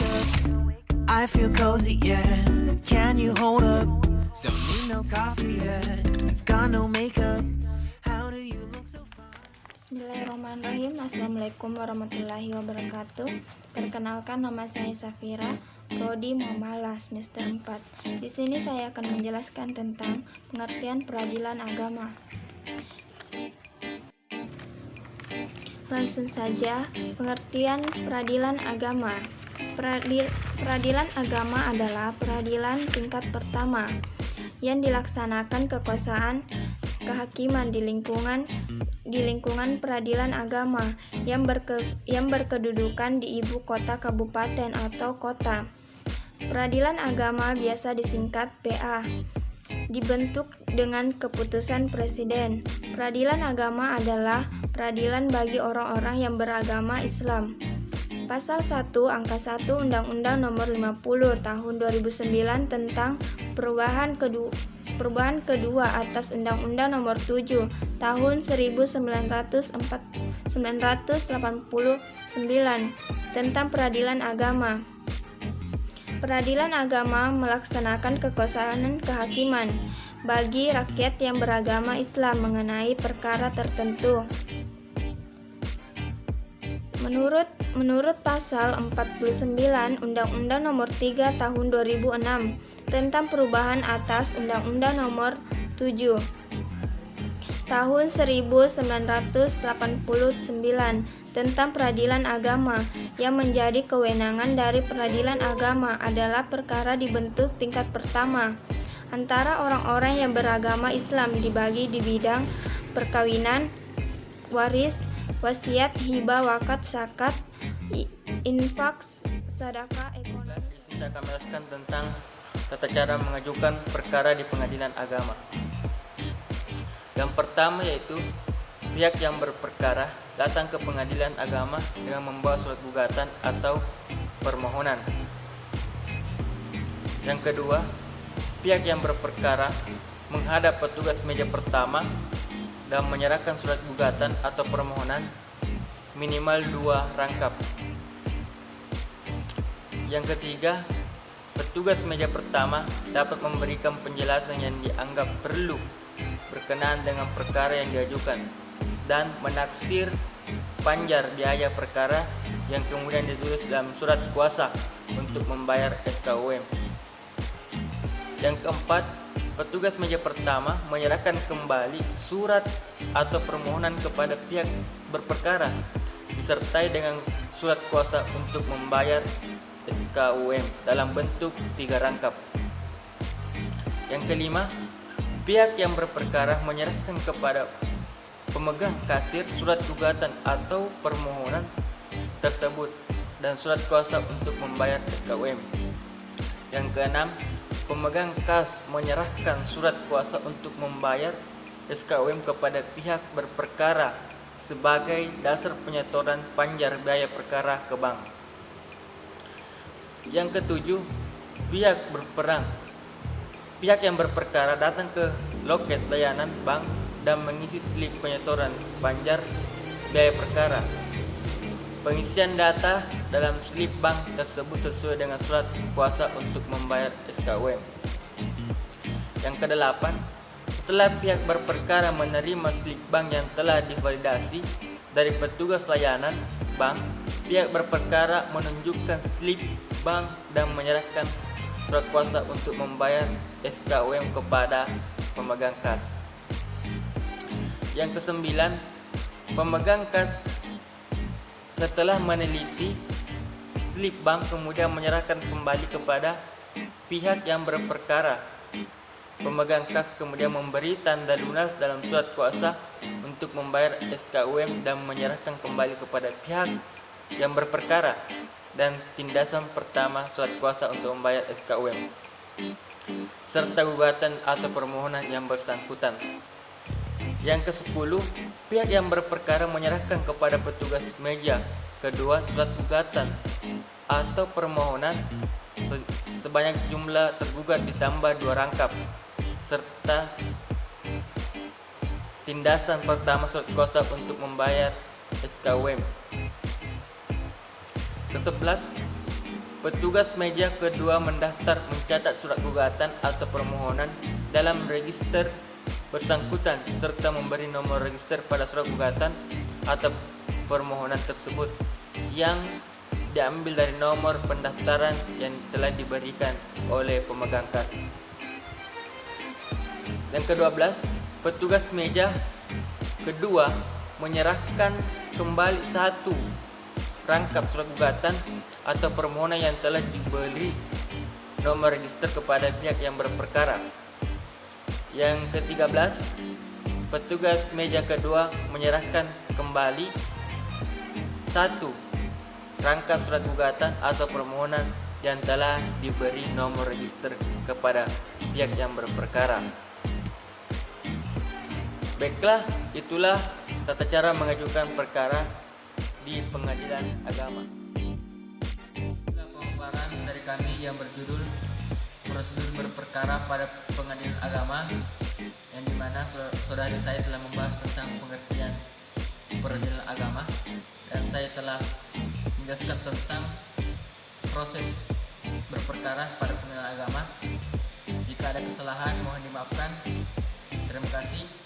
wake up. I feel cozy, yeah. Can you hold up? Don't need no coffee yet. Got no makeup. How do you look so fine? Bismillahirrahmanirrahim. Assalamualaikum warahmatullahi wabarakatuh. Perkenalkan, nama saya Safira, Prodi Muamalah semester 4. Di sini saya akan menjelaskan tentang pengertian peradilan agama. Langsung saja, pengertian peradilan agama. Peradilan agama adalah peradilan tingkat pertama yang dilaksanakan kekuasaan kehakiman di lingkungan peradilan agama yang berkedudukan di ibu kota kabupaten atau kota. Peradilan agama biasa disingkat PA. Dibentuk dengan keputusan presiden. Peradilan agama adalah peradilan bagi orang-orang yang beragama Islam. Pasal 1 Angka 1 Undang-Undang Nomor 50 Tahun 2009 tentang perubahan kedua atas Undang-Undang Nomor 7 Tahun 1989 tentang peradilan agama. Peradilan agama melaksanakan kekuasaan kehakiman bagi rakyat yang beragama Islam mengenai perkara tertentu. Menurut pasal 49 Undang-Undang Nomor 3 Tahun 2006 tentang perubahan atas Undang-Undang Nomor 7 Tahun 1989 tentang peradilan agama, yang menjadi kewenangan dari peradilan agama adalah perkara dibentuk tingkat pertama antara orang-orang yang beragama Islam dibagi di bidang perkawinan, waris, wasiat, hibah, wakaf, zakat, infak, sedekah, ekonomi. Saya akan menjelaskan tentang tata cara mengajukan perkara di pengadilan agama. Yang pertama yaitu pihak yang berperkara datang ke pengadilan agama dengan membawa surat gugatan atau permohonan. Yang kedua, pihak yang berperkara menghadap petugas meja pertama dan menyerahkan surat gugatan atau permohonan minimal 2 rangkap. Yang ketiga, petugas meja pertama dapat memberikan penjelasan yang dianggap perlu berkenaan dengan perkara yang diajukan dan menaksir panjar biaya perkara yang kemudian ditulis dalam surat kuasa untuk membayar SKUM. Yang keempat, petugas meja pertama menyerahkan kembali surat atau permohonan kepada pihak berperkara disertai dengan surat kuasa untuk membayar SKUM dalam bentuk 3 rangkap. Yang kelima, pihak yang berperkara menyerahkan kepada pemegang kasir surat gugatan atau permohonan tersebut dan surat kuasa untuk membayar SKUM. Yang keenam, pemegang kas menyerahkan surat kuasa untuk membayar SKUM kepada pihak berperkara sebagai dasar penyetoran panjar biaya perkara ke bank. Yang ketujuh, pihak yang berperkara datang ke loket layanan bank dan mengisi slip penyetoran panjar biaya perkara. Pengisian data dalam slip bank tersebut sesuai dengan surat kuasa untuk membayar SKUM. Yang kedelapan, setelah pihak berperkara menerima slip bank yang telah divalidasi dari petugas layanan bank, pihak berperkara menunjukkan slip bank dan menyerahkan surat kuasa untuk membayar SKUM kepada pemegang kas. Yang kesembilan, pemegang kas setelah meneliti slip bank kemudian menyerahkan kembali kepada pihak yang berperkara. Pemegang kas kemudian memberi tanda lunas dalam surat kuasa untuk membayar SKUM dan menyerahkan kembali kepada pihak yang berperkara dan tindasan pertama surat kuasa untuk membayar SKUM serta gugatan atau permohonan yang bersangkutan. Yang ke-10, pihak yang berperkara menyerahkan kepada petugas meja kedua surat gugatan atau permohonan sebanyak jumlah tergugat ditambah 2 rangkap serta tindasan pertama surat kuasa untuk membayar SKUM. Ke-11, Petugas meja kedua mendaftar mencatat surat gugatan atau permohonan dalam register bersangkutan serta memberi nomor register pada surat gugatan atau permohonan tersebut yang diambil dari nomor pendaftaran yang telah diberikan oleh pemegang kas. Yang ke-12, petugas meja kedua menyerahkan kembali satu rangkap surat gugatan atau permohonan yang telah diberi nomor register kepada pihak yang berperkara. Yang ke-13, petugas meja kedua menyerahkan kembali satu rangkap surat gugatan atau permohonan yang telah diberi nomor register kepada pihak yang berperkara. Baiklah, itulah tata cara mengajukan perkara di pengadilan agama. Itulah pemaparan dari kami yang berjudul prosedur berperkara pada pengadilan agama, yang dimana saudari saya telah membahas tentang pengertian peradilan agama, dan saya telah menjelaskan tentang proses berperkara pada pengadilan agama. Jika ada kesalahan mohon dimaafkan. Terima kasih.